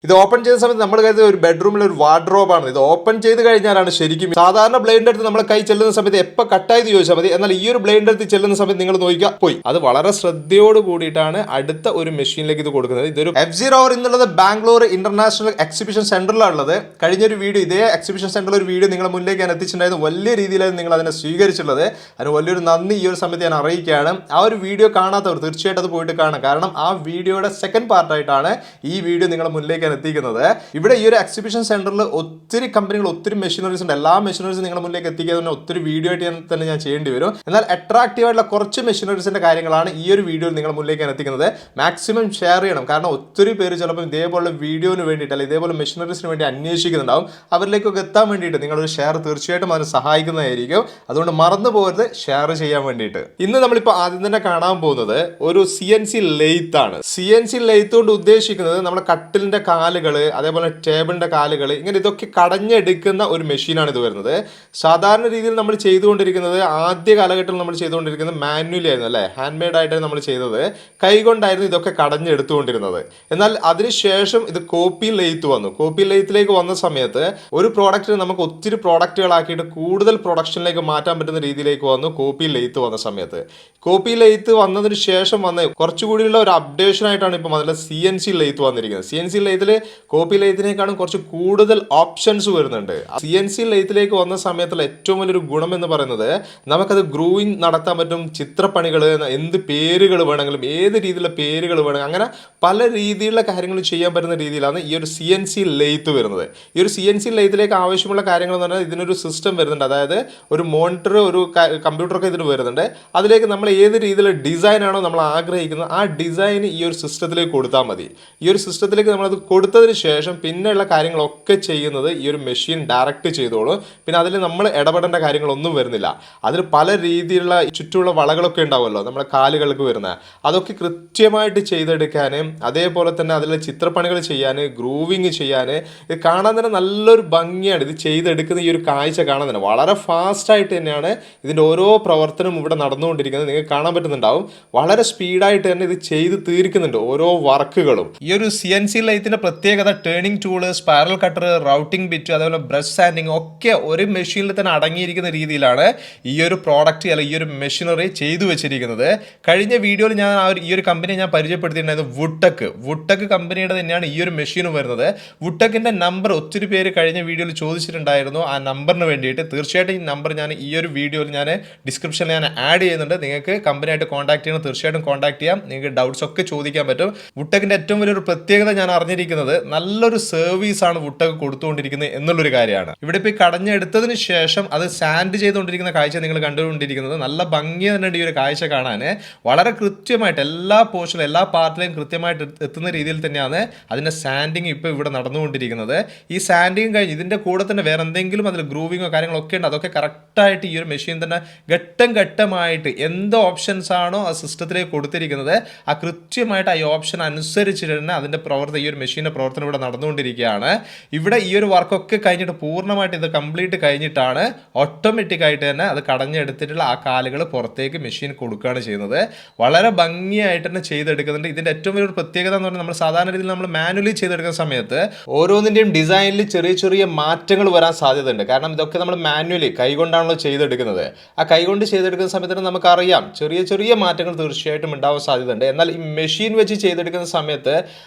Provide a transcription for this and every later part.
ഇത് ഓപ്പൺ ചെയ്യുന്ന സമയത്ത് നമ്മൾ കരുതുന്നത് ഒരു ബെഡ്റൂമിൽ ഒരു വാർഡ്രോബാണ്. ഇത് ഓപ്പൺ ചെയ്ത് കഴിഞ്ഞാലാണ് ശരിക്കും സാധാരണ ബ്ലേഡിന്റെ അടുത്ത് നമ്മൾ കൈ ചെല്ലുന്ന സമയത്ത് എപ്പോൾ കട്ടായി ചോദിച്ചാൽ മതി. എന്നാൽ ഈ ഒരു ബ്ലേഡിന്റെ അടുത്ത് ചെല്ലുന്ന സമയത്ത് നിങ്ങൾ നോക്കിയാൽ പോയി. അത് വളരെ ശ്രദ്ധയോട് കൂടിയിട്ടാണ് അടുത്ത ഒരു മെഷീനിലേക്ക് ഇത് കൊടുക്കുന്നത്. ഇതൊരു ROVER എന്നുള്ളത് ബാംഗ്ലൂർ ഇന്റർനാഷണൽ എക്സിബിഷൻ സെന്ററിലാണുള്ളത്. കഴിഞ്ഞൊരു വീഡിയോ ഇതേ എക്സിബിഷൻ സെന്ററിൽ ഒരു വീഡിയോ നിങ്ങളുടെ മുന്നിലേക്ക് ഞാൻ എത്തിച്ചിട്ടുണ്ടായിരുന്നു. വലിയ രീതിയിലായിരുന്നു നിങ്ങൾ അതിനെ സ്വീകരിച്ചിട്ടുള്ളത്. അതിന് വലിയൊരു നന്ദി ഈ ഒരു സമയത്ത് ഞാൻ അറിയിക്കുകയാണ്. ആ ഒരു വീഡിയോ കാണാത്തവർ തീർച്ചയായിട്ടും അത് പോയിട്ട് കാണാം. കാരണം ആ വീഡിയോയുടെ സെക്കൻഡ് പാർട്ടായിട്ടാണ് ഈ വീഡിയോ നിങ്ങളുടെ മുന്നിലേക്ക് എത്തിക്കുന്നത്. ഇവിടെ ഈ ഒരു എക്സിബിഷൻ സെന്ററിൽ ഒത്തിരി കമ്പനികൾ, ഒത്തിരി മെഷീനറീസ് ഉണ്ട്. എല്ലാ മെഷീനറീസും നിങ്ങളുടെ മുന്നിലേക്ക് എത്തിക്കാൻ ഒത്തിരി വീഡിയോ ആയിട്ട് തന്നെ ഞാൻ ചെയ്യേണ്ടി വരും. എന്നാൽ അട്രാക്റ്റീവ് ആയിട്ടുള്ള കുറച്ച് മെഷീനറീസിന്റെ കാര്യങ്ങളാണ് ഈ ഒരു വീഡിയോയിൽ നിങ്ങളുടെ മുന്നിലേക്ക് എത്തിക്കുന്നത്. മാക്സിമം ഷെയർ ചെയ്യണം. കാരണം ഒത്തിരി പേര് ചിലപ്പോൾ ഇതേപോലെ വീഡിയോന് വേണ്ടിയിട്ട് അല്ലെങ്കിൽ ഇതേപോലെ മെഷീനറീസിന് വേണ്ടി അന്വേഷിക്കുന്നുണ്ടാവും. അവരിലേക്കൊക്കെ എത്താൻ വേണ്ടിയിട്ട് നിങ്ങളൊരു ഷെയർ തീർച്ചയായിട്ടും അതിന് സഹായിക്കുന്നതായിരിക്കും. അതുകൊണ്ട് മറന്നു പോകരുത് ഷെയർ ചെയ്യാൻ വേണ്ടിയിട്ട്. ഇന്ന് നമ്മളിപ്പോൾ ആദ്യം തന്നെ കാണാൻ പോകുന്നത് ഒരു CNC ലെയ്ത്ത് ആണ്. CNC ലെയ്ത്ത് കൊണ്ട് ഉദ്ദേശിക്കുന്നത് നമ്മുടെ കട്ടിലിന്റെ കാലുകൾ, അതേപോലെ ടേബിളിന്റെ കാലുകൾ, ഇങ്ങനെ ഇതൊക്കെ കടഞ്ഞെടുക്കുന്ന ഒരു മെഷീനാണ് ഇത് വരുന്നത്. സാധാരണ രീതിയിൽ നമ്മൾ ചെയ്തുകൊണ്ടിരിക്കുന്നത്, ആദ്യ കാലഘട്ടത്തിൽ നമ്മൾ ചെയ്തുകൊണ്ടിരിക്കുന്നത് മാനുവലി ആയിരുന്നു അല്ലേ, ഹാൻഡ് മെയ്ഡ് ആയിട്ടാണ് നമ്മൾ ചെയ്തത്. കൈകൊണ്ടായിരുന്നു ഇതൊക്കെ കടഞ്ഞെടുത്തുകൊണ്ടിരുന്നത്. എന്നാൽ അതിനുശേഷം ഇത് കോപ്പി ലെയ്ത്ത് വന്നു. കോപ്പി ലെയ്ത്തിലേക്ക് വന്ന സമയത്ത് ഒരു പ്രോഡക്റ്റിന് നമുക്ക് ഒത്തിരി പ്രോഡക്റ്റുകളാക്കിയിട്ട് കൂടുതൽ പ്രൊഡക്ഷനിലേക്ക് മാറ്റാൻ പറ്റുന്ന രീതിയിലേക്ക് വന്നു കോപ്പി ലെയ്ത്ത് വന്ന സമയത്ത്. കോപ്പി ലെയ്ത്ത് വന്നതിന് ശേഷം വന്ന് കുറച്ചുകൂടിയുള്ള ഒരു അപ്ഡേഷൻ ആയിട്ടാണ് ഇപ്പോൾ അതിൽ CNC ലെയ്ത്ത് വന്നിരിക്കുന്നത്. CNC ലെയ്ത്തിൽ കോപ്പി ലെയ്ത്തിനേക്കാളും കുറച്ച് കൂടുതൽ ഓപ്ഷൻസ് വരുന്നുണ്ട്. CNC ലെയ്ത്തിലേക്ക് വന്ന സമയത്തുള്ള ഏറ്റവും വലിയൊരു ഗുണം എന്ന് പറയുന്നത് നമുക്കത് ഗ്രൂവിങ് നടത്താൻ പറ്റും. ചിത്രപ്പണികൾ, എന്ത് പേരുകൾ വേണമെങ്കിലും, ഏത് രീതിയിലുള്ള പേരുകൾ വേണമെങ്കിലും, അങ്ങനെ പല രീതിയിലുള്ള കാര്യങ്ങൾ ചെയ്യാൻ പറ്റുന്ന രീതിയിലാണ് ഈ ഒരു CNC ലെയ്ത്ത് വരുന്നത്. ഈ ഒരു CNC ലെയ്ത്തിലേക്ക് ആവശ്യമുള്ള കാര്യങ്ങൾ എന്ന് പറഞ്ഞാൽ ഇതിനൊരു സിസ്റ്റം വരുന്നുണ്ട്. അതായത് ഒരു മോണിറ്റർ, ഒരു കമ്പ്യൂട്ടറൊക്കെ ഇതിന് വരുന്നുണ്ട്. അതിലേക്ക് നമ്മൾ ഏത് രീതിയിലുള്ള ഡിസൈനാണോ നമ്മൾ ആഗ്രഹിക്കുന്നത് ആ ഡിസൈൻ ഈ ഒരു സിസ്റ്റത്തിലേക്ക് കൊടുത്താൽ മതി. ഈ ഒരു സിസ്റ്റത്തിലേക്ക് നമ്മളത് കൊടുത്തതിന് ശേഷം പിന്നെയുള്ള കാര്യങ്ങളൊക്കെ ചെയ്യുന്നത് ഈ ഒരു മെഷീൻ ഡയറക്റ്റ് ചെയ്തോളും. പിന്നെ അതിൽ നമ്മൾ ഇടപെടേണ്ട കാര്യങ്ങളൊന്നും വരുന്നില്ല. അതിൽ പല രീതിയിലുള്ള ചുറ്റുമുള്ള വളകളൊക്കെ ഉണ്ടാവുമല്ലോ നമ്മുടെ കാലുകൾക്ക് വരുന്ന, അതൊക്കെ കൃത്യമായിട്ട് ചെയ്തെടുക്കാൻ, അതേപോലെ തന്നെ അതിലെ ചിത്രപ്പണികൾ ചെയ്യാൻ, ഗ്രൂവിങ് ചെയ്യാൻ, ഇത് കാണാൻ തന്നെ നല്ലൊരു ഭംഗിയാണ്. ഇത് ചെയ്തെടുക്കുന്ന ഈ ഒരു കാഴ്ച കാണാൻ തന്നെ വളരെ ഫാസ്റ്റായിട്ട് തന്നെയാണ് ഇതിൻ്റെ ഓരോ പ്രവർത്തനവും ഇവിടെ നടന്നുകൊണ്ടിരിക്കുന്നത്. നിങ്ങൾക്ക് കാണാൻ പറ്റുന്നുണ്ടാവും. വളരെ സ്പീഡായിട്ട് തന്നെ ഇത് ചെയ്ത് തീർക്കുന്നുണ്ട് ഓരോ വർക്കുകളും. ഈ ഒരു CNC ലെയ്ത്തിന്റെ പ്രത്യേകത turning tool, spiral cutter, routing bit, അതേപോലെ ബ്രഷ് സാൻഡിങ് ഒക്കെ ഒരു മെഷീനിൽ തന്നെ അടങ്ങിയിരിക്കുന്ന രീതിയിലാണ് ഈ ഒരു പ്രോഡക്റ്റ് അല്ലെങ്കിൽ ഈ ഒരു മെഷീനറി ചെയ്തു വെച്ചിരിക്കുന്നത്. കഴിഞ്ഞ വീഡിയോയിൽ ഞാൻ ഈ ഒരു കമ്പനിയെ ഞാൻ പരിചയപ്പെടുത്തിയിട്ടുണ്ടായിരുന്നു, വുഡ്ടെക് കമ്പനിയുടെ തന്നെയാണ് ഈ ഒരു മെഷീനും വരുന്നത്. വുഡ്ടെക്കിന്റെ നമ്പർ ഒത്തിരി പേര് കഴിഞ്ഞ വീഡിയോയിൽ ചോദിച്ചിട്ടുണ്ടായിരുന്നു. ആ നമ്പറിന് വേണ്ടിയിട്ട് തീർച്ചയായിട്ടും ഈ നമ്പർ ഞാൻ ഈ ഒരു വീഡിയോയിൽ ഞാൻ ഡിസ്ക്രിപ്ഷനിൽ ഞാൻ ആഡ് ചെയ്യുന്നുണ്ട്. നിങ്ങൾക്ക് കമ്പനിയായിട്ട് കോൺടാക്ട് ചെയ്യണം, തീർച്ചയായിട്ടും കോൺടാക്ട് ചെയ്യാം. നിങ്ങൾക്ക് ഡൗട്ട്സ് ഒക്കെ ചോദിക്കാൻ പറ്റും. വുഡ്ടെക്കിന്റെ ഏറ്റവും വലിയൊരു പ്രത്യേകത ഞാൻ അറിഞ്ഞിരിക്കുന്നത് നല്ലൊരു സർവീസാണ് വുഡ്ടെക് കൊടുത്തുകൊണ്ടിരിക്കുന്നത് എന്നുള്ളൊരു കാര്യമാണ്. ഇവിടെ ഇപ്പോൾ കടഞ്ഞെടുത്തതിന് ശേഷം അത് സാൻഡ് ചെയ്തുകൊണ്ടിരിക്കുന്ന കാഴ്ച നിങ്ങൾ കണ്ടുകൊണ്ടിരിക്കുന്നത്. നല്ല ഭംഗി തന്നെ ഈ ഒരു കാഴ്ച കാണാൻ. വളരെ കൃത്യമായിട്ട് എല്ലാ പോർഷനും എല്ലാ പാർട്ടിലെയും കൃത്യമായിട്ട് എത്തുന്ന രീതിയിൽ തന്നെയാണ് അതിൻ്റെ സാൻഡിങ് ഇപ്പോൾ ഇവിടെ നടന്നുകൊണ്ടിരിക്കുന്നത്. ഈ സാൻഡിങ് കഴിഞ്ഞ് ഇതിൻ്റെ കൂടെ തന്നെ വേറെ എന്തെങ്കിലും അതിൽ ഗ്രൂവിങ്ങോ കാര്യങ്ങളൊക്കെ ഉണ്ട്, അതൊക്കെ കറക്റ്റായിട്ട് ഈ ഒരു മെഷീൻ തന്നെ ഘട്ടം ഘട്ടമായിട്ട് എന്ത് ഓപ്ഷൻസ് ആണോ ആ സിസ്റ്റത്തിലേക്ക് കൊടുത്തിരിക്കുന്നത് ആ കൃത്യമായിട്ട് ആ ഓപ്ഷൻ അനുസരിച്ച് തന്നെ അതിൻ്റെ ഈ ഒരു മെഷീൻ്റെ പ്രവർത്തനം ഇവിടെ നടന്നുകൊണ്ടിരിക്കുകയാണ്. ഇവിടെ ഈ ഒരു വർക്കൊക്കെ കഴിഞ്ഞിട്ട് പൂർണ്ണമായിട്ട് ഇത് കംപ്ലീറ്റ് കഴിഞ്ഞിട്ടാണ് ഓട്ടോമാറ്റിക്കായിട്ട് തന്നെ അത് കടഞ്ഞെടുത്തിട്ടുള്ള ആ കാലുകൾ പുറത്തേക്ക് മെഷീൻ കൊടുക്കുകയാണ് ചെയ്യുന്നത്. വളരെ ഭംഗിയായിട്ട് തന്നെ ചെയ്തെടുക്കുന്നുണ്ട്. ഇതിൻ്റെ ഏറ്റവും വലിയൊരു പ്രത്യേകത എന്ന് പറഞ്ഞാൽ നമ്മൾ സാധാരണ രീതിയിൽ നമ്മൾ മാനുവലി ചെയ്തെടുക്കുന്ന സമയത്ത് ഓരോന്നിൻ്റെയും ഡിസൈനിൽ ചെറിയ ചെറിയ മാറ്റങ്ങൾ വരാൻ സാധ്യതയുണ്ട്. കാരണം ഇതൊക്കെ നമ്മൾ മാനുവലി കൈകൊണ്ടാണല്ലോ ചെയ്തെടുക്കുന്നത്. ആ കൈകൊണ്ട് ചെയ്തെടുക്കുന്ന സമയത്ത് നമുക്കറിയാം ചെറിയ ചെറിയ മാറ്റങ്ങൾ തീർച്ചയായിട്ടും ഉണ്ടാവാൻ സാധ്യതയുണ്ട്. എന്നാൽ ഈ മെഷീൻ വെച്ച് ചെയ്തെടുക്കുന്ന സമയത്ത്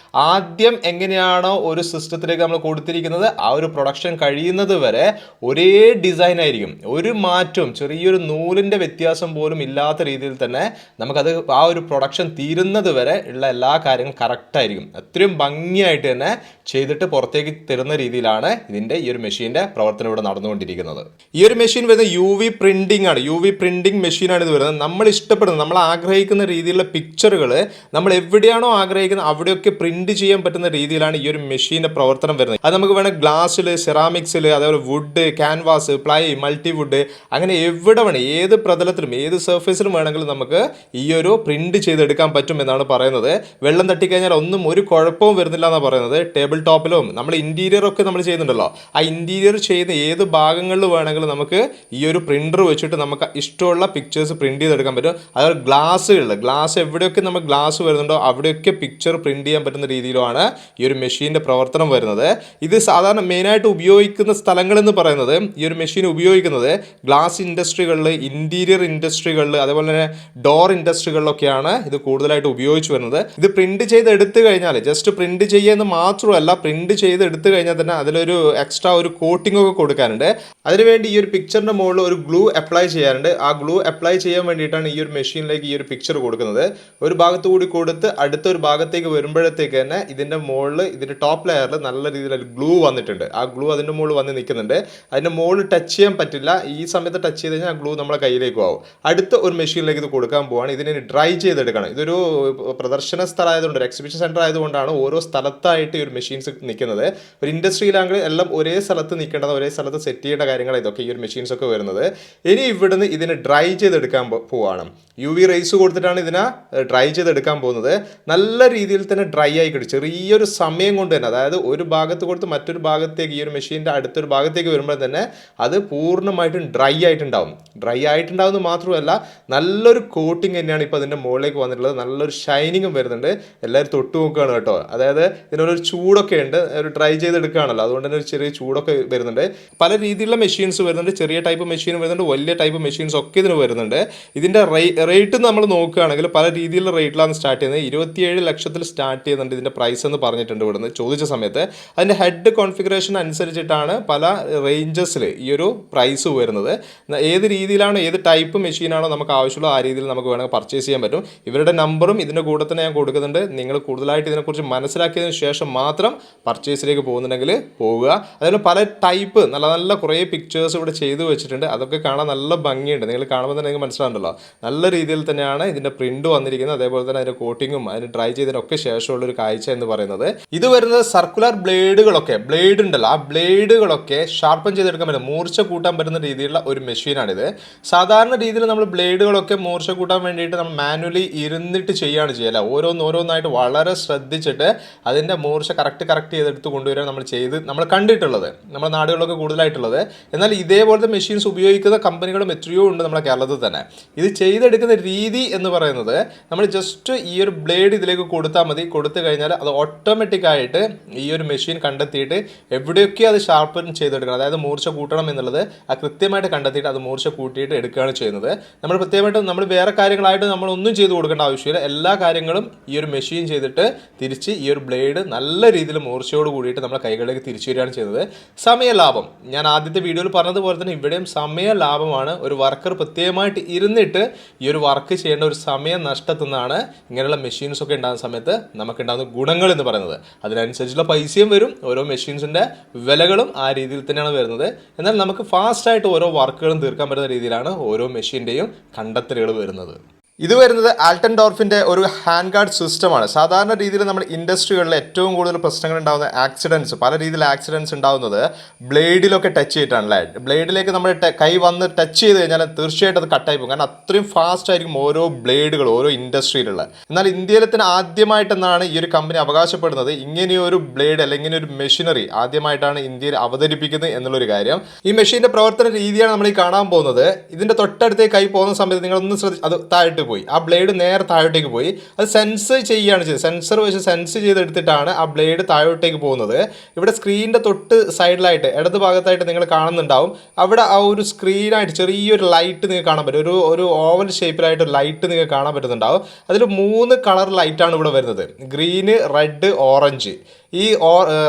ആദ്യം എങ്ങനെയാണോ ഒരു സിസ്റ്റത്തിലേക്ക് നമ്മൾ കൊടുത്തിരിക്കുന്നത് ആ ഒരു പ്രൊഡക്ഷൻ കഴിയുന്നത് വരെ ഒരേ ഡിസൈൻ ആയിരിക്കും. ഒരു മാറ്റവും ചെറിയൊരു നൂലിൻ്റെ വ്യത്യാസം പോലും ഇല്ലാത്ത രീതിയിൽ തന്നെ നമുക്കത് ആ ഒരു പ്രൊഡക്ഷൻ തീരുന്നത് വരെ ഉള്ള എല്ലാ കാര്യങ്ങളും കറക്റ്റായിരിക്കും. അത്രയും ഭംഗിയായിട്ട് തന്നെ ചെയ്തിട്ട് പുറത്തേക്ക് തരുന്ന രീതിയിലാണ് ഇതിൻ്റെ ഈ ഒരു മെഷീൻ്റെ പ്രവർത്തനം ഇവിടെ നടന്നുകൊണ്ടിരിക്കുന്നത്. ഈ ഒരു മെഷീൻ വരുന്നത് UV പ്രിന്റിംഗ് ആണ്. UV പ്രിന്റിംഗ് മെഷീനാണ് ഇത് വരുന്നത്. നമ്മൾ ഇഷ്ടപ്പെടുന്നത്, നമ്മൾ ആഗ്രഹിക്കുന്ന രീതിയിലുള്ള പിക്ചറുകൾ നമ്മൾ എവിടെയാണോ ആഗ്രഹിക്കുന്നത് അവിടെയൊക്കെ പ്രിന്റ് ചെയ്യാൻ പറ്റുന്ന രീതിയിലാണ് ഈ ഒരു മെഷീൻ്റെ പ്രവർത്തനം വരുന്നത്. അത് നമുക്ക് വേണം ഗ്ലാസ്സിൽ, സെറാമിക്സിൽ, അതേപോലെ വുഡ്, ക്യാൻവാസ്, പ്ലൈ, മൾട്ടിവുഡ്, അങ്ങനെ എവിടെ വേണം ഏത് പ്രതലത്തിലും ഏത് സർഫേസിലും വേണമെങ്കിലും നമുക്ക് ഈ ഒരു പ്രിന്റ് ചെയ്തെടുക്കാൻ പറ്റും എന്നാണ് പറയുന്നത്. വെള്ളം തട്ടിക്കഴിഞ്ഞാൽ ഒന്നും ഒരു കുഴപ്പവും വരുന്നില്ല എന്നാണ് പറയുന്നത്. ടേബിൾ ടോപ്പിലും നമ്മൾ ഇന്റീരിയർ ഒക്കെ നമ്മൾ ചെയ്യുന്നുണ്ടല്ലോ, ആ ഇന്റീരിയർ ചെയ്യുന്ന ഏത് ഭാഗങ്ങളിൽ വേണമെങ്കിലും നമുക്ക് ഈ ഒരു പ്രിന്റർ വെച്ചിട്ട് നമുക്ക് ഇഷ്ടമുള്ള പിക്ചേഴ്സ് പ്രിന്റ് ചെയ്തെടുക്കാൻ പറ്റും. അതുപോലെ ഗ്ലാസ് എവിടെയൊക്കെ നമുക്ക് ഗ്ലാസ് വരുന്നുണ്ടോ അവിടെയൊക്കെ പിക്ചർ പ്രിന്റ് ചെയ്യാൻ പറ്റുന്ന രീതിയിലാണ് ഈ ഒരു മെഷീൻ്റെ പ്രവർത്തനം വരുന്നത്. ഇത് സാധാരണ മെയിനായിട്ട് ഉപയോഗിക്കുന്ന സ്ഥലങ്ങളെന്ന് പറയുന്നത് ഈ ഒരു മെഷീൻ ഉപയോഗിക്കുന്നത് ഗ്ലാസ് ഇൻഡസ്ട്രികളിൽ, ഇൻറ്റീരിയർ ഇൻഡസ്ട്രികളിൽ, അതേപോലെ തന്നെ ഡോർ ഇൻഡസ്ട്രികളിലൊക്കെയാണ് ഇത് കൂടുതലായിട്ട് ഉപയോഗിച്ച് വരുന്നത്. ഇത് പ്രിൻറ്റ് ചെയ്ത് എടുത്തു കഴിഞ്ഞാൽ ജസ്റ്റ് പ്രിൻറ്റ് ചെയ്യുന്നത് മാത്രമല്ല, പ്രിൻറ്റ് ചെയ്ത് എടുത്തു കഴിഞ്ഞാൽ തന്നെ അതിലൊരു എക്സ്ട്രാ ഒരു കോട്ടിംഗ് ഒക്കെ കൊടുക്കാനുണ്ട്. അതിനുവേണ്ടി ഈ ഒരു പിക്ചറിൻ്റെ മുകളിൽ ഒരു ഗ്ലൂ അപ്ലൈ ചെയ്യാറുണ്ട്. ആ ഗ്ലൂ അപ്ലൈ ചെയ്യാൻ വേണ്ടിയിട്ടാണ് ഈ ഒരു മെഷീനിലേക്ക് ഈ ഒരു പിക്ചർ കൊടുക്കുന്നത്. ഒരു ഭാഗത്തു കൂടി കൊടുത്ത് അടുത്തൊരു ഭാഗത്തേക്ക് വരുമ്പോഴത്തേക്ക് തന്നെ ഇതിൻ്റെ മുകളിൽ, ഇതിൻ്റെ ടോപ്പ് ലെയറിൽ നല്ല രീതിയിൽ ഗ്ലൂ വന്നിട്ടുണ്ട്. ആ ഗ്ലൂ അതിൻ്റെ മുകളിൽ വന്ന് നിൽക്കുന്നുണ്ട്. അതിൻ്റെ മുകളിൽ ടച്ച് ചെയ്യാൻ പറ്റില്ല. ഈ സമയത്ത് ടച്ച് ചെയ്ത് കഴിഞ്ഞാൽ ആ ഗ്ലൂ നമ്മളെ കയ്യിലേക്ക് ആവും. അടുത്ത ഒരു മെഷീനിലേക്ക് ഇത് കൊടുക്കാൻ പോവാണ്. ഇതിനെ ഡ്രൈ ചെയ്തെടുക്കണം. ഇതൊരു പ്രദർശന സ്ഥലമായതുകൊണ്ട്, ഒരു എക്സിബിഷൻ സെൻറ്റർ ആയതുകൊണ്ടാണ് ഓരോ സ്ഥലത്തായിട്ട് ഈ ഒരു മെഷീൻസ് നിൽക്കുന്നത്. ഒരു ഇൻഡസ്ട്രിയിലാണെങ്കിൽ എല്ലാം ഒരേ സ്ഥലത്ത് നിൽക്കേണ്ടത്, ഒരേ സ്ഥലത്ത് സെറ്റ് ചെയ്യേണ്ട കാര്യങ്ങൾ ഇതൊക്കെ ഈ ഒരു മെഷീൻസ് ഒക്കെ വരുന്നത്. ഇനി ഇവിടുന്ന് ഇതിനെ ഡ്രൈ ചെയ്തെടുക്കാൻ പോവാണ്. UV റേസ് കൊടുത്തിട്ടാണ് ഇതിനെ ഡ്രൈ ചെയ്തെടുക്കാൻ പോകുന്നത്. നല്ല രീതിയിൽ തന്നെ ഡ്രൈ ആയി കിട്ടും. ചെറിയൊരു സമയം കൊണ്ട് തന്നെ, അതായത് ഒരു ഭാഗത്ത് കൊടുത്ത് മറ്റൊരു ഭാഗത്തേക്ക്, ഈ ഒരു മെഷീൻ്റെ അടുത്തൊരു ഭാഗത്തേക്ക് വരുമ്പോൾ തന്നെ അത് പൂർണ്ണമായിട്ടും ഡ്രൈ ആയിട്ടുണ്ടാവും. ഡ്രൈ ആയിട്ടുണ്ടാവുന്നത് മാത്രമല്ല, നല്ലൊരു കോട്ടിങ് തന്നെയാണ് ഇപ്പോൾ അതിൻ്റെ മുകളിലേക്ക് വന്നിട്ടുള്ളത്. നല്ലൊരു ഷൈനിങ്ങും വരുന്നുണ്ട്. എല്ലാവരും തൊട്ട് നോക്കുകയാണ് കേട്ടോ. അതായത് ഇതിനൊരു ചൂടൊക്കെ ഉണ്ട്, ഒരു ഡ്രൈ ചെയ്തെടുക്കുകയാണല്ലോ, അതുകൊണ്ട് തന്നെ ഒരു ചെറിയ ചൂടൊക്കെ വരുന്നുണ്ട്. പല രീതിയിലുള്ള മെഷീൻസ് വരുന്നുണ്ട്. ചെറിയ ടൈപ്പ് മെഷീൻ വരുന്നുണ്ട്, വലിയ ടൈപ്പ് മെഷീൻസ് ഒക്കെ ഇതിന് വരുന്നുണ്ട്. ഇതിൻ്റെ റേറ്റ് നമ്മൾ നോക്കുകയാണെങ്കിൽ പല രീതിയിലുള്ള റേറ്റിലാണ് സ്റ്റാർട്ട് ചെയ്യുന്നത്. 27 ലക്ഷത്തിൽ സ്റ്റാർട്ട് ചെയ്യുന്നുണ്ട് ഇതിൻ്റെ പ്രൈസ് എന്ന് പറഞ്ഞിട്ടുണ്ട് ഇവിടുന്ന് ചോദിച്ച സമയത്ത്. അതിൻ്റെ ഹെഡ് കോൺഫിഗറേഷൻ അനുസരിച്ചിട്ടാണ് പല റേഞ്ചസിൽ ഈ ഒരു പ്രൈസ് വരുന്നത്. ഏത് രീതിയിലാണോ, ഏത് ടൈപ്പ് മെഷീനാണോ നമുക്ക് ആവശ്യമുള്ള ആ രീതിയിൽ നമുക്ക് വേണമെങ്കിൽ പർച്ചേസ് ചെയ്യാൻ പറ്റും. ഇവരുടെ നമ്പറും ഇതിൻ്റെ കൂടെ തന്നെ ഞാൻ കൊടുക്കുന്നുണ്ട്. നിങ്ങൾ കൂടുതലായിട്ട് ഇതിനെക്കുറിച്ച് മനസ്സിലാക്കിയതിന് ശേഷം മാത്രം പർച്ചേസിലേക്ക് പോകുന്നുണ്ടെങ്കിൽ പോവുക. അതിന് പല ടൈപ്പ് നല്ല നല്ല കുറേ പിക്ചേഴ്സ് ഇവിടെ ചെയ്തു വെച്ചിട്ടുണ്ട്. അതൊക്കെ കാണാൻ നല്ല ഭംഗിയുണ്ട്. നിങ്ങൾ കാണുമ്പോൾ തന്നെ നിങ്ങൾക്ക് മനസ്സിലാകുന്നുണ്ടല്ലോ, നല്ല രീതിയിൽ തന്നെയാണ് ഇതിൻ്റെ പ്രിന്റ് വന്നിരിക്കുന്നത്. അതേപോലെ തന്നെ അതിൻ്റെ കോട്ടിങ്ങും അതിന് ഡ്രൈ ചെയ്തതിനൊക്കെ ശേഷമുള്ളൊരു കാഴ്ച എന്ന് പറയുന്നത്. ഇത് വരുന്നത് സർക്കുലർ ബ്ലേഡുകളൊക്കെ, ബ്ലേഡ് ഉണ്ടല്ലോ, ആ ബ്ലേഡുകളൊക്കെ ഷാർപ്പൻ ചെയ്തെടുക്കാൻ പറ്റും, മൂർച്ച കൂട്ടാൻ പറ്റുന്ന രീതിയിലുള്ള ഒരു മെഷീനാണിത്. സാധാരണ രീതിയിൽ നമ്മൾ ബ്ലേഡുകളൊക്കെ മൂർച്ച കൂട്ടാൻ വേണ്ടിയിട്ട് നമ്മൾ മാനുവലി ഇരുന്നിട്ട് ചെയ്യുകയാണ് ചെയ്യല്ല. ഓരോന്നായിട്ട് വളരെ ശ്രദ്ധിച്ചിട്ട് അതിൻ്റെ മൂർച്ച കറക്റ്റ് ചെയ്തെടുത്ത് കൊണ്ടുവരാൻ നമ്മൾ കണ്ടിട്ടുള്ളത്, നമ്മുടെ നാടുകളിലൊക്കെ കൂടുതലായിട്ടുള്ളത്. എന്നാൽ ഇതേപോലത്തെ മെഷീൻസ് ഉപയോഗിക്കുന്ന കമ്പനികളും എത്രയോ ഉണ്ട് നമ്മുടെ കേരളത്തിൽ തന്നെ. ഇത് ചെയ്തെടുക്കുന്ന രീതി എന്ന് പറയുന്നത്, നമ്മൾ ജസ്റ്റ് ഈ ഒരു ബ്ലേഡ് ഇതിലേക്ക് കൊടുത്താൽ മതി. കൊടുത്തു കഴിഞ്ഞാൽ അത് ഓട്ടോമാറ്റിക്കായിട്ട് ഈ ഒരു മെഷീൻ കണ്ടെത്തിയിട്ട് എവിടെയൊക്കെ അത് ഷാർപ്പൻ ചെയ്തെടുക്കണം, അതായത് മൂർച്ച കൂട്ടണം എന്നുള്ളത് കൃത്യമായിട്ട് കണ്ടെത്തിയിട്ട് അത് മൂർച്ച കൂട്ടിയിട്ട് എടുക്കുകയാണ് ചെയ്യുന്നത്. നമ്മൾ പ്രത്യേകമായിട്ട് നമ്മൾ വേറെ കാര്യങ്ങളായിട്ട് നമ്മളൊന്നും ചെയ്ത് കൊടുക്കേണ്ട ആവശ്യമില്ല. എല്ലാ കാര്യങ്ങളും ഈ ഒരു മെഷീൻ ചെയ്തിട്ട് തിരിച്ച് ഈ ഒരു ബ്ലേഡ് നല്ല രീതിയിൽ മൂർച്ചയോട് കൂടിയിട്ട് നമ്മുടെ കൈകളിലേക്ക് തിരിച്ചു വരികയാണ് ചെയ്യുന്നത്. സമയ ലാഭം, ഞാൻ ആദ്യത്തെ വീഡിയോയിൽ പറഞ്ഞതുപോലെ തന്നെ ഇവിടെയും സമയ ലാഭമാണ്. ഒരു വർക്കർ പ്രത്യേകമായിട്ട് ഇരുന്നിട്ട് ഈ ഒരു വർക്ക് ചെയ്യേണ്ട ഒരു സമയം നഷ്ടത്തുനിന്നാണ് ഇങ്ങനെയുള്ള മെഷീൻസ് ഒക്കെ ഉണ്ടാകുന്ന സമയത്ത് നമുക്കുണ്ടാകുന്ന ഗുണങ്ങൾ എന്ന് പറയുന്നത്. അതിനനുസരിച്ചുള്ള പൈസയും വരും, ഓരോ മെഷീൻസിൻ്റെ വിലകളും ആ രീതിയിൽ തന്നെയാണ് വരുന്നത്. എന്നാൽ നമുക്ക് ഫാസ്റ്റായിട്ട് ഓരോ വർക്കുകളും തീർക്കാൻ പറ്റുന്ന രീതിയിലാണ് ഓരോ മെഷീൻ്റെയും കണ്ടെത്തലുകൾ വരുന്നത്. ഇത് വരുന്നത് ആൽട്ടൻഡോർഫിൻ്റെ ഒരു ഹാൻഡ് ഗാർഡ് സിസ്റ്റമാണ്. സാധാരണ രീതിയിൽ നമ്മൾ ഇൻഡസ്ട്രികളിൽ ഏറ്റവും കൂടുതൽ പ്രശ്നങ്ങൾ ഉണ്ടാകുന്ന ആക്സിഡൻസ്, പല രീതിയിൽ ആക്സിഡൻസ് ഉണ്ടാകുന്നത് ബ്ലേഡിലൊക്കെ ടച്ച് ചെയ്തിട്ടാണല്ലേ. ബ്ലേഡിലേക്ക് നമ്മൾ കൈ വന്ന് ടച്ച് ചെയ്ത് കഴിഞ്ഞാൽ തീർച്ചയായിട്ടും അത് കട്ടായി പോകും. കാരണം അത്രയും ഫാസ്റ്റ് ആയിരിക്കും ഓരോ ബ്ലേഡുകൾ ഓരോ ഇൻഡസ്ട്രിയിലുള്ള. എന്നാൽ ഇന്ത്യയിൽ തന്നെ ആദ്യമായിട്ടെന്നാണ് ഈ ഒരു കമ്പനി അവകാശപ്പെടുന്നത് ഇങ്ങനെയൊരു ബ്ലേഡ് അല്ലെങ്കിൽ ഇങ്ങനെയൊരു മെഷീനറി ആദ്യമായിട്ടാണ് ഇന്ത്യയിൽ അവതരിപ്പിക്കുന്നത് എന്നുള്ളൊരു കാര്യം. ഈ മെഷീൻ്റെ പ്രവർത്തന രീതിയാണ് നമ്മൾ ഈ കാണാൻ പോകുന്നത്. ഇതിൻ്റെ തൊട്ടടുത്തേക്ക് കൈ പോകുന്ന സമയത്ത് നിങ്ങളൊന്ന് ശ്രദ്ധിച്ച്, അത് താഴോട്ട് പോയി, ആ ബ്ലേഡ് നേരെ താഴോട്ടേക്ക് പോയി. അത് സെൻസ് ചെയ്യുകയാണ് ചെയ്തത്. സെൻസർ വെച്ച് സെൻസ് ചെയ്തെടുത്തിട്ടാണ് ആ ബ്ലേഡ് താഴോട്ടേക്ക് പോകുന്നത്. ഇവിടെ സ്ക്രീനിൻ്റെ തൊട്ട് സൈഡിലായിട്ട് ഇടത് ഭാഗത്തായിട്ട് നിങ്ങൾ കാണുന്നുണ്ടാവും, അവിടെ ആ ഒരു സ്ക്രീനായിട്ട് ചെറിയൊരു ലൈറ്റ് നിങ്ങൾക്ക് കാണാൻ പറ്റും. ഒരു ഓവൽ ഷേപ്പിലായിട്ട് ഒരു ലൈറ്റ് നിങ്ങൾക്ക് കാണാൻ പറ്റുന്നുണ്ടാവും. അതിൽ 3 കളർ ലൈറ്റാണ് ഇവിടെ വരുന്നത്, ഗ്രീന്, റെഡ്, ഓറഞ്ച്. ഈ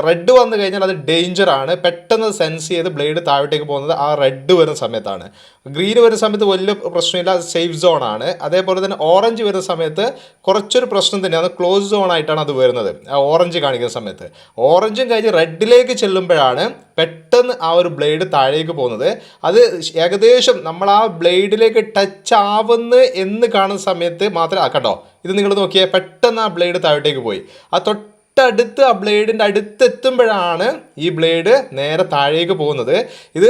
റെഡ് വന്നു കഴിഞ്ഞാൽ അത് ഡേഞ്ചറാണ്, പെട്ടെന്ന് സെൻസ് ചെയ്ത് ബ്ലേഡ് താഴോട്ടേക്ക് പോകുന്നത് ആ റെഡ് വരുന്ന സമയത്താണ്. ഗ്രീൻ വരുന്ന സമയത്ത് വലിയ പ്രശ്നമില്ല, സേഫ് സോൺ ആണ്. അതേപോലെ തന്നെ ഓറഞ്ച് വരുന്ന സമയത്ത് കുറച്ചൊരു പ്രശ്നം തന്നെയാണ്, ക്ലോസ് സോൺ ആയിട്ടാണ് അത് വരുന്നത് ആ ഓറഞ്ച് കാണിക്കുന്ന സമയത്ത്. ഓറഞ്ചും കഴിഞ്ഞ് റെഡിലേക്ക് ചെല്ലുമ്പോഴാണ് പെട്ടെന്ന് ആ ഒരു ബ്ലേഡ് താഴേക്ക് പോകുന്നത്. അത് ഏകദേശം നമ്മൾ ആ ബ്ലേഡിലേക്ക് ടച്ച് ആവുന്നു എന്ന് കാണുന്ന സമയത്ത് മാത്രമേ കണ്ടോ, ഇത് നിങ്ങൾ നോക്കിയാൽ പെട്ടെന്ന് ആ ബ്ലേഡ് താഴോട്ടേക്ക് പോയി. ആ തൊട്ടടുത്ത് ആ ബ്ലേഡിൻ്റെ അടുത്തെത്തുമ്പോഴാണ് ഈ ബ്ലേഡ് നേരെ താഴേക്ക് പോകുന്നത്. ഇത്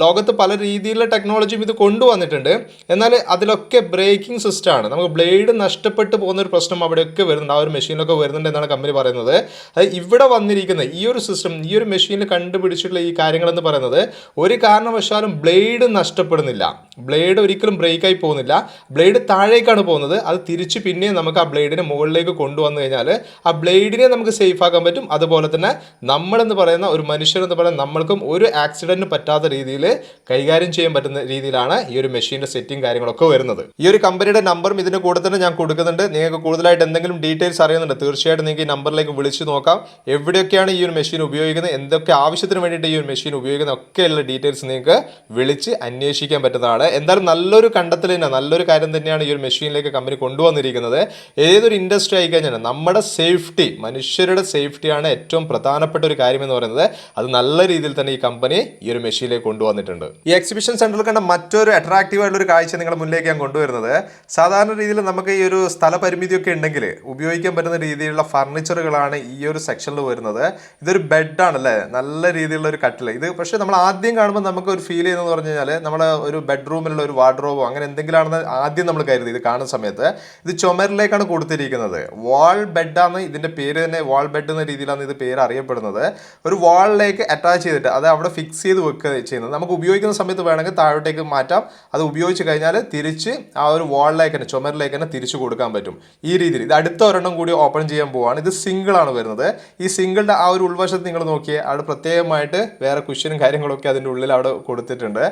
ലോകത്ത് പല രീതിയിലുള്ള ടെക്നോളജിയും ഇത് കൊണ്ടുവന്നിട്ടുണ്ട്. എന്നാൽ അതിലൊക്കെ ബ്രേക്കിംഗ് സിസ്റ്റമാണ്. നമുക്ക് ബ്ലേഡ് നഷ്ടപ്പെട്ടു പോകുന്ന ഒരു പ്രശ്നം അവിടെയൊക്കെ വരുന്നുണ്ട്, ആ ഒരു മെഷീനിലൊക്കെ വരുന്നുണ്ട് എന്നാണ് കമ്പനി പറയുന്നത്. അത് ഇവിടെ വന്നിരിക്കുന്ന ഈ ഒരു സിസ്റ്റം, ഈ ഒരു മെഷീനിൽ കണ്ടുപിടിച്ചിട്ടുള്ള ഈ കാര്യങ്ങളെന്ന് പറയുന്നത് ഒരു കാരണവശാലും ബ്ലേഡ് നഷ്ടപ്പെടുന്നില്ല, ബ്ലേഡ് ഒരിക്കലും ബ്രേക്കായി പോകുന്നില്ല, ബ്ലേഡ് താഴേക്കാണ് പോകുന്നത്. അത് തിരിച്ച് പിന്നെ നമുക്ക് ആ ബ്ലേഡിനെ മുകളിലേക്ക് കൊണ്ടുവന്നു കഴിഞ്ഞാൽ ആ ബ്ലേഡിനെ നമുക്ക് സേഫ് ആക്കാൻ പറ്റും. അതുപോലെ തന്നെ നമ്മളെന്ന് പറയുന്ന ഒരു മനുഷ്യരെന്ന് പറയുന്ന നമ്മൾക്കും ഒരു ആക്സിഡന്റ് പറ്റാത്ത രീതിയിൽ കൈകാര്യം ചെയ്യാൻ പറ്റുന്ന രീതിയിലാണ് ഈ ഒരു മെഷീൻ്റെ സെറ്റിംഗ് കാര്യങ്ങളൊക്കെ വരുന്നത്. ഈ ഒരു കമ്പനിയുടെ നമ്പറും ഇതിൻ്റെ കൂടെ തന്നെ ഞാൻ കൊടുക്കുന്നുണ്ട്. നിങ്ങൾക്ക് കൂടുതലായിട്ട് എന്തെങ്കിലും ഡീറ്റെയിൽസ് അറിയുന്നുണ്ട്, തീർച്ചയായിട്ടും നിങ്ങൾക്ക് ഈ നമ്പറിലേക്ക് വിളിച്ച് നോക്കാം. എവിടെയൊക്കെയാണ് ഈ ഒരു മെഷീൻ ഉപയോഗിക്കുന്നത്, എന്തൊക്കെ ആവശ്യത്തിന് വേണ്ടിയിട്ട് ഈ ഒരു മെഷീൻ ഉപയോഗിക്കുന്ന ഒക്കെയുള്ള ഡീറ്റെയിൽസ് നിങ്ങൾക്ക് വിളിച്ച് അന്വേഷിക്കാൻ പറ്റുന്നതാണ്. എന്തായാലും നല്ലൊരു കണ്ടെത്തൽ തന്നെ, നല്ലൊരു കാര്യം തന്നെയാണ് ഈ ഒരു മെഷീനിലേക്ക് കമ്പനി കൊണ്ടുവന്നിരിക്കുന്നത്. ഏതൊരു ഇൻഡസ്ട്രി ആയി കഴിഞ്ഞാൽ നമ്മുടെ സേഫ്റ്റി, മനുഷ്യരുടെ സേഫ്റ്റിയാണ് ഏറ്റവും പ്രധാനപ്പെട്ട ഒരു കാര്യം എന്ന് പറയുന്നത്. അത് നല്ല രീതിയിൽ തന്നെ ഈ കമ്പനി ഈ ഒരു മെഷീനിലേക്ക് കൊണ്ടുവന്നിട്ടുണ്ട്. ഈ എക്സിബിഷൻ സെന്ററിൽ കണ്ട മറ്റൊരു അട്രാക്റ്റീവ് ആയിട്ടുള്ള ഒരു കാഴ്ച നിങ്ങളുടെ മുന്നിലേക്ക് ഞാൻ കൊണ്ടുവരുന്നത്, സാധാരണ രീതിയിൽ നമുക്ക് ഈ ഒരു സ്ഥലപരിമിതിയൊക്കെ ഉണ്ടെങ്കിൽ ഉപയോഗിക്കാൻ പറ്റുന്ന രീതിയിലുള്ള ഫർണിച്ചറുകളാണ് ഈ ഒരു സെക്ഷനിൽ വരുന്നത്. ഇതൊരു ബെഡാണല്ലേ, നല്ല രീതിയിലുള്ള ഒരു കട്ടിൽ. ഇത് പക്ഷേ നമ്മൾ ആദ്യം കാണുമ്പോൾ നമുക്ക് ഒരു ഫീൽ ചെയ്യുന്നത് പറഞ്ഞു കഴിഞ്ഞാൽ നമ്മുടെ ഒരു ബെഡ്റൂമിലുള്ള ഒരു വാർഡ്രോബോ അങ്ങനെ എന്തെങ്കിലാണെന്ന് ആദ്യം നമ്മൾ കരുതി. ഇത് കാണുന്ന സമയത്ത് ഇത് ചുമരിലേക്കാണ് കൊടുത്തിരിക്കുന്നത്. വാൾ ബെഡാണ് ഇതിൻ്റെ പേര് തന്നെ, വാൾ ബെഡ് എന്ന രീതിയിലാണ് ഇത് പേര് അറിയപ്പെടുന്നത്. ഒരു വാളിലേക്ക് അറ്റാച്ച് ചെയ്തിട്ട് അത് അവിടെ ഫിക്സ് ചെയ്ത് വെക്കുക ചെയ്യുന്നത്. നമുക്ക് ഉപയോഗിക്കുന്ന സമയത്ത് വേണമെങ്കിൽ താഴോട്ടേക്ക് മാറ്റാം. അത് ഉപയോഗിച്ച് കഴിഞ്ഞാൽ തിരിച്ച് ആ ഒരു വാളിലേക്ക് തന്നെ, ചുമരിലേക്ക് തന്നെ തിരിച്ചു കൊടുക്കാൻ പറ്റും. ഈ രീതിയിൽ ഇത് അടുത്ത ഒരെണ്ണം കൂടി ഓപ്പൺ ചെയ്യാൻ പോവാണ്. ഇത് സിംഗിൾ ആണ് വരുന്നത്. ഈ സിംഗിളിൻ്റെ ആ ഒരു ഉൾവശത്ത് നിങ്ങൾ നോക്കിയാൽ അവിടെ പ്രത്യേകമായിട്ട് വേറെ കുഷ്യനും കാര്യങ്ങളൊക്കെ അതിൻ്റെ ഉള്ളിൽ അവിടെ കൊടുത്തിട്ടുണ്ട്.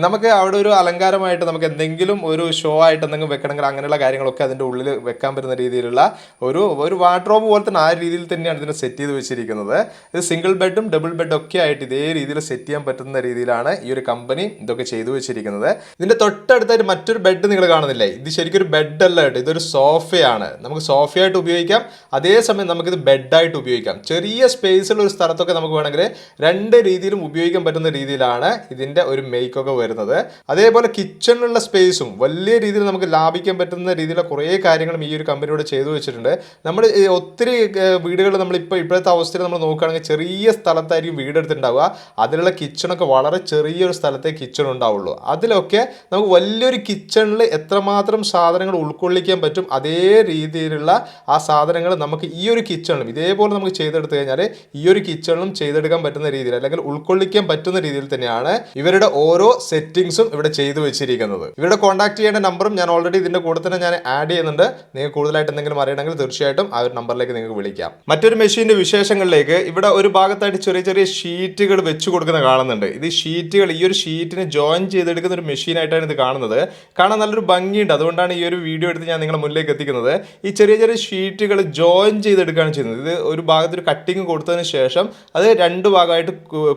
നമുക്ക് അവിടെ ഒരു അലങ്കാരമായിട്ട് നമുക്ക് എന്തെങ്കിലും ഒരു ഷോ ആയിട്ട് എന്തെങ്കിലും വെക്കണമെങ്കിൽ അങ്ങനെയുള്ള കാര്യങ്ങളൊക്കെ അതിൻ്റെ ഉള്ളിൽ വെക്കാൻ പറ്റുന്ന രീതിയിലുള്ള ഒരു വാർഡ്രോബ് പോലെ തന്നെ ആ രീതിയിൽ തന്നെയാണ് ഇതിനെ സെറ്റ് ചെയ്ത് വെച്ചിരിക്കുന്നത്. ഇത് സിംഗിൾ ബെഡും ഡബിൾ ബെഡും ഒക്കെ ആയിട്ട് ഇതേ രീതിയിൽ സെറ്റ് ചെയ്യാൻ പറ്റുന്ന രീതിയിലാണ് ഈ ഒരു കമ്പനി ഇതൊക്കെ ചെയ്തു വെച്ചിരിക്കുന്നത്. ഇതിൻ്റെ തൊട്ടടുത്തായിട്ട് മറ്റൊരു ബെഡ് നിങ്ങൾ കാണുന്നില്ലേ, ഇത് ശരിക്കും ഒരു ബെഡ് അല്ല കേട്ടോ, ഇതൊരു സോഫയാണ്. നമുക്ക് സോഫയായിട്ട് ഉപയോഗിക്കാം, അതേസമയം നമുക്കിത് ബെഡായിട്ട് ഉപയോഗിക്കാം. ചെറിയ സ്പേസുള്ള ഒരു സ്ഥലത്തൊക്കെ നമുക്ക് വേണമെങ്കിൽ രണ്ട് രീതിയിലും ഉപയോഗിക്കാൻ പറ്റുന്ന രീതിയിലാണ് ഇതിൻ്റെ ഒരു മേക്കൊക്കെ വരുന്നത്. അതേപോലെ കിച്ചണിലുള്ള സ്പേസും വലിയ രീതിയിൽ നമുക്ക് ലാഭിക്കാൻ പറ്റുന്ന രീതിയിലുള്ള കുറേ കാര്യങ്ങളും ഈ ഒരു കമ്പനിയോട് ചെയ്തു വെച്ചിട്ടുണ്ട്. നമ്മൾ ഒത്തിരി വീടുകൾ ഇപ്പോഴത്തെ അവസ്ഥയിൽ നമ്മൾ നോക്കുകയാണെങ്കിൽ ചെറിയ സ്ഥലത്തായിരിക്കും വീടെടുത്തിട്ടുണ്ടാവുക. അതിലുള്ള കിച്ചണൊക്കെ വളരെ ചെറിയൊരു സ്ഥലത്തെ കിച്ചൺ ഉണ്ടാവുള്ളൂ. അതിലൊക്കെ നമുക്ക് വലിയൊരു കിച്ചണിൽ എത്രമാത്രം സാധനങ്ങൾ ഉൾക്കൊള്ളിക്കാൻ പറ്റും അതേ രീതിയിലുള്ള ആ സാധനങ്ങൾ നമുക്ക് ഈ ഒരു കിച്ചണിലും ഇതേപോലെ നമുക്ക് ചെയ്തെടുത്തു കഴിഞ്ഞാൽ ഈ ഒരു കിച്ചണിലും ചെയ്തെടുക്കാൻ പറ്റുന്ന രീതിയിൽ അല്ലെങ്കിൽ ഉൾക്കൊള്ളിക്കാൻ പറ്റുന്ന രീതിയിൽ തന്നെയാണ് ഇവരുടെ ഓരോ സെറ്റിംഗ്സും ഇവിടെ ചെയ്തു വെച്ചിരിക്കുന്നത്. ഇവരുടെ കോൺടാക്ട് ചെയ്യേണ്ട നമ്പറും ഞാൻ ഓൾറെഡി ഇതിന്റെ കൂടെ തന്നെ ഞാൻ ആഡ് ചെയ്യുന്നുണ്ട്. നിങ്ങൾക്ക് കൂടുതലായിട്ട് എന്തെങ്കിലും അറിയണമെങ്കിൽ തീർച്ചയായിട്ടും ആ ഒരു നമ്പറിലേക്ക് നിങ്ങൾക്ക് വിളിക്കാം. മറ്റൊരു മെഷീന്റെ വിശേഷങ്ങളിലേക്ക്, ഇവിടെ ഒരു ഭാഗത്തായിട്ട് ചെറിയ ചെറിയ ഷീറ്റുകൾ വെച്ച് കൊടുക്കുന്ന കാണുന്നുണ്ട്. ഇത് ഷീറ്റുകൾ ഈ ഒരു ഷീറ്റിനെ ജോയിൻ ചെയ്തെടുക്കുന്ന ഒരു മെഷീനായിട്ടാണ് ഇത് കാണുന്നത്. കാണാൻ നല്ലൊരു ഭംഗിയുണ്ട്, അതുകൊണ്ടാണ് ഈ ഒരു വീഡിയോ എടുത്ത് ഞാൻ നിങ്ങളുടെ മുന്നിലേക്ക് എത്തിക്കുന്നത്. ഈ ചെറിയ ചെറിയ ഷീറ്റുകൾ ജോയിൻ ചെയ്തെടുക്കുകയാണ് ചെയ്യുന്നത്. ഇത് ഒരു ഭാഗത്ത് ഒരു കട്ടിങ് കൊടുത്തതിന് ശേഷം അത് രണ്ട് ഭാഗമായിട്ട്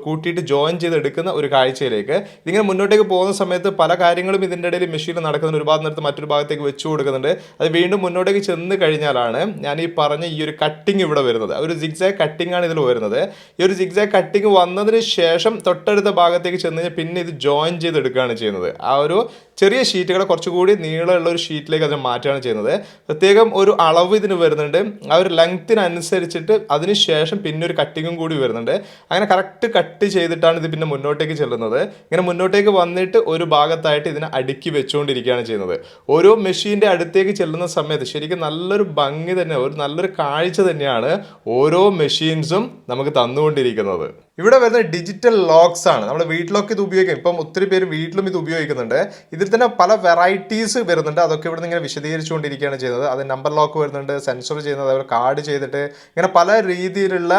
കൂട്ടിയിട്ട് ജോയിൻ ചെയ്തെടുക്കുന്ന ഒരു കാഴ്ചയിലേക്ക് ഇതിങ്ങനെ മുന്നോട്ടേക്ക് പോകുന്ന സമയത്ത് പല കാര്യങ്ങളും ഇതിൻ്റെ ഇടയിൽ മെഷീനിൽ നടക്കുന്നുണ്ട്. ഒരു ഭാഗത്ത് നിർത്ത് മറ്റൊരു ഭാഗത്തേക്ക് വെച്ച് കൊടുക്കുന്നുണ്ട്. അത് വീണ്ടും മുന്നോട്ടേക്ക് ചെന്ന് കഴിഞ്ഞാലാണ് ഞാൻ ഈ പറഞ്ഞ ഈ ഒരു കട്ടിങ് ഇവിടെ വരുന്നത്. ഒരു സിഗ്സാഗ് കട്ടിംഗ് ആണ് ഇതിൽ വരുന്നത്. ഈ ഒരു സിഗ്സാഗ് കട്ടിങ് വന്നതിന് ശേഷം തൊട്ടടുത്ത ഭാഗത്തേക്ക് ചെന്ന് കഴിഞ്ഞാൽ പിന്നെ ഇത് ജോയിൻ ചെയ്തെടുക്കുകയാണ് ചെയ്യുന്നത്. ആ ഒരു ചെറിയ ഷീറ്റുകളെ കുറച്ചുകൂടി നീളമുള്ള ഒരു ഷീറ്റിലേക്ക് അതിനെ മാറ്റുകയാണ് ചെയ്യുന്നത്. പ്രത്യേകം ഒരു അളവ് ഇതിന് വരുന്നുണ്ട്. ആ ഒരു ലെങ്ത്തിനനുസരിച്ചിട്ട് അതിന് ശേഷം പിന്നെ ഒരു കട്ടിങ്ങും കൂടി വരുന്നുണ്ട്. അങ്ങനെ കറക്റ്റ് കട്ട് ചെയ്തിട്ടാണ് ഇത് പിന്നെ മുന്നോട്ടേക്ക് ചെല്ലുന്നത്. ഇങ്ങനെ മുന്നോട്ടേക്ക് വന്നിട്ട് ഒരു ഭാഗത്തായിട്ട് ഇതിനെ അടുക്കി വെച്ചുകൊണ്ടിരിക്കുകയാണ് ചെയ്യുന്നത്. ഓരോ മെഷീൻ്റെ അടുത്തേക്ക് ചെല്ലുന്ന സമയത്ത് ശരിക്കും നല്ലൊരു ഭംഗി തന്നെ, ഒരു നല്ലൊരു കാഴ്ച തന്നെയാണ് ഓരോ മെഷീൻസും നമുക്ക് തന്നുകൊണ്ടിരിക്കുന്നത്. ഇവിടെ വരുന്ന ഡിജിറ്റൽ ലോക്സ് ആണ്. നമ്മുടെ വീട്ടിലൊക്കെ ഇത് ഉപയോഗിക്കും. ഇപ്പം ഒത്തിരി പേര് വീട്ടിലും ഇത് ഉപയോഗിക്കുന്നുണ്ട്. ഇതിൽ തന്നെ പല വെറൈറ്റീസ് വരുന്നുണ്ട്. അതൊക്കെ ഇവിടെ നിന്ന് ഇങ്ങനെ വിശദീകരിച്ചുകൊണ്ടിരിക്കുകയാണ് ചെയ്യുന്നത്. അത് നമ്പർ ലോക്ക് വരുന്നുണ്ട്, സെൻസർ ചെയ്യുന്നത്, അതുപോലെ കാർഡ് ചെയ്തിട്ട് ഇങ്ങനെ പല രീതിയിലുള്ള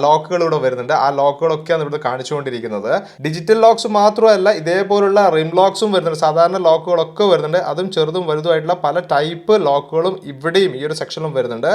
ലോക്കുകൾ ഇവിടെ വരുന്നുണ്ട്. ആ ലോക്കുകളൊക്കെയാണ് ഇവിടെ കാണിച്ചുകൊണ്ടിരിക്കുന്നത്. ഡിജിറ്റൽ ലോക്സ് മാത്രമല്ല, ഇതേപോലുള്ള റിം ലോക്സും വരുന്നുണ്ട്. സാധാരണ ലോക്കുകളൊക്കെ വരുന്നുണ്ട്. അതും ചെറുതും വലുതുമായിട്ടുള്ള പല ടൈപ്പ് ലോക്കുകളും ഇവിടെയും ഈ ഒരു സെക്ഷനിലും വരുന്നുണ്ട്.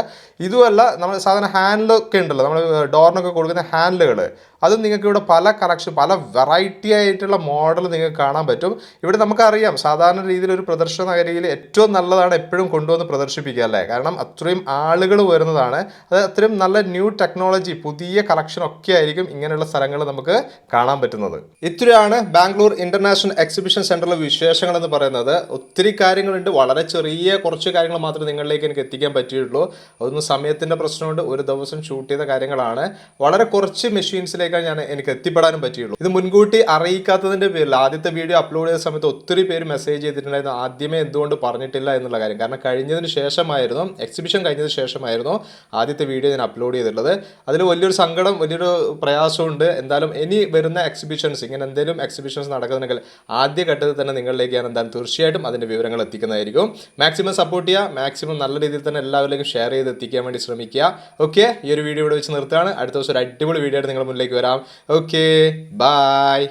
ഇതുമല്ല, നമ്മൾ സാധാരണ ഹാൻഡിലൊക്കെ ഉണ്ടല്ലോ, നമ്മൾ ഡോറിനൊക്കെ കൊടുക്കുന്ന ഹാൻഡിലുകൾ, അതും നിങ്ങൾക്ക് ഇവിടെ പല കളക്ഷൻ, പല വെറൈറ്റി ആയിട്ടുള്ള മോഡൽ നിങ്ങൾക്ക് കാണാൻ പറ്റും. ഇവിടെ നമുക്കറിയാം സാധാരണ രീതിയിൽ ഒരു പ്രദർശന നഗരിയിൽ ഏറ്റവും നല്ലതാണ് എപ്പോഴും കൊണ്ടുവന്ന് പ്രദർശിപ്പിക്കുക അല്ലേ. കാരണം അത്രയും ആളുകൾ വരുന്നതാണ്. അത് അത്രയും നല്ല ന്യൂ ടെക്നോളജി, പുതിയ കളക്ഷൻ ഒക്കെ ആയിരിക്കും ഇങ്ങനെയുള്ള സ്ഥലങ്ങൾ നമുക്ക് കാണാൻ പറ്റുന്നത്. ഇത്രയാണ് ബാംഗ്ലൂർ ഇന്റർനാഷണൽ എക്സിബിഷൻ സെന്ററിലെ വിശേഷങ്ങൾ എന്ന് പറയുന്നത്. ഒത്തിരി കാര്യങ്ങളുണ്ട്. വളരെ ചെറിയ കുറച്ച് കാര്യങ്ങൾ മാത്രമേ നിങ്ങളിലേക്ക് എനിക്ക് എത്തിക്കാൻ പറ്റിയിട്ടുള്ളൂ. അതൊന്നും സമയത്തിൻ്റെ പ്രശ്നമുണ്ട്. ഒരു ദിവസം ഷൂട്ട് ചെയ്ത കാര്യങ്ങളാണ്. വളരെ കുറച്ച് മെഷീൻസിലേക്ക് ഞാൻ എനിക്ക് എത്തിപ്പെടാനും പറ്റിയുള്ളൂ. ഇത് മുൻകൂട്ടി അറിയിക്കാത്തതിന്റെ പേരിൽ ആദ്യത്തെ വീഡിയോ അപ്ലോഡ് ചെയ്ത സമയത്ത് ഒത്തിരി പേര് മെസ്സേജ് ചെയ്തിട്ടുണ്ടായിരുന്നു ആദ്യമേ എന്തുകൊണ്ട് പറഞ്ഞിട്ടില്ല എന്നുള്ള കാര്യം. കാരണം കഴിഞ്ഞതിന് ശേഷമായിരുന്നു, എക്സിബിഷൻ കഴിഞ്ഞതിന് ശേഷമായിരുന്നു ആദ്യത്തെ വീഡിയോ ഞാൻ അപ്ലോഡ് ചെയ്തിട്ടുള്ളത്. അതിൽ വലിയൊരു സങ്കടം, വലിയൊരു പ്രയാസമുണ്ട്. എന്തായാലും ഇനി വരുന്ന എക്സിബിഷൻസ്, ഇങ്ങനെ എന്തെങ്കിലും എക്സിബിഷൻസ് നടക്കുന്നുണ്ടെങ്കിൽ ആദ്യ ഘട്ടത്തിൽ തന്നെ നിങ്ങളിലേക്ക് ഞാൻ എന്തായാലും തീർച്ചയായിട്ടും അതിന്റെ വിവരങ്ങൾ എത്തിക്കുന്നതായിരിക്കും. മാക്സിമം സപ്പോർട്ട് ചെയ്യുക, മാക്സിമം നല്ല രീതിയിൽ തന്നെ എല്ലാവരിലേക്കും ഷെയർ ചെയ്ത് എത്തിക്കാൻ വേണ്ടി ശ്രമിക്കുക. ഓക്കെ, ഈ ഒരു വീഡിയോ ഇവിടെ വെച്ച് നിർത്തുകയാണ്. അടുത്ത ദിവസം ഒരു അടിപൊളി വീഡിയോ ആയിട്ട് നിങ്ങളുടെ മുന്നിലേക്ക് വരാം. Okay, by.